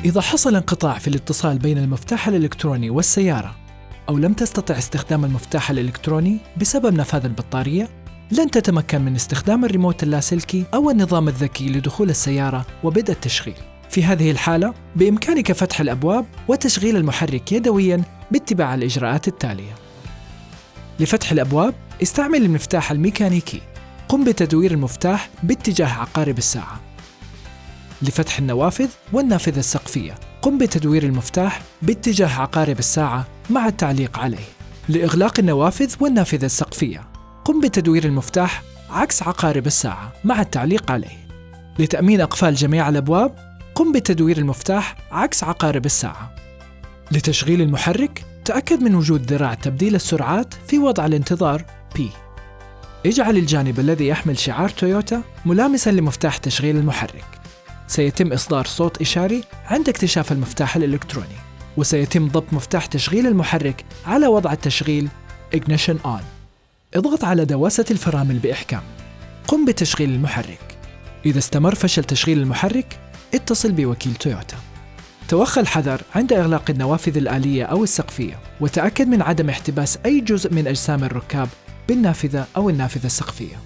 إذا حصل انقطاع في الاتصال بين المفتاح الإلكتروني والسيارة أو لم تستطع استخدام المفتاح الإلكتروني بسبب نفاذ البطارية، لن تتمكن من استخدام الريموت اللاسلكي أو النظام الذكي لدخول السيارة وبدء التشغيل. في هذه الحالة بإمكانك فتح الأبواب وتشغيل المحرك يدوياً باتباع الإجراءات التالية. لفتح الأبواب استعمل المفتاح الميكانيكي، قم بتدوير المفتاح باتجاه عقارب الساعة. لفتح النوافذ والنافذة السقفية قم بتدوير المفتاح باتجاه عقارب الساعة مع التعليق عليه. لإغلاق النوافذ والنافذة السقفية قم بتدوير المفتاح عكس عقارب الساعة مع التعليق عليه. لتأمين أقفال جميع الأبواب قم بتدوير المفتاح عكس عقارب الساعة. لتشغيل المحرك تأكد من وجود ذراع تبديل السرعات في وضع الانتظار P. اجعل الجانب الذي يحمل شعار تويوتا ملامساً لمفتاح تشغيل المحرك. سيتم إصدار صوت إشاري عند اكتشاف المفتاح الإلكتروني، وسيتم ضبط مفتاح تشغيل المحرك على وضع التشغيل Ignition On. اضغط على دواسة الفرامل بإحكام. قم بتشغيل المحرك. إذا استمر فشل تشغيل المحرك اتصل بوكيل تويوتا. توخى الحذر عند إغلاق النوافذ الآلية أو السقفية، وتأكد من عدم احتباس أي جزء من أجسام الركاب بالنافذة أو النافذة السقفية.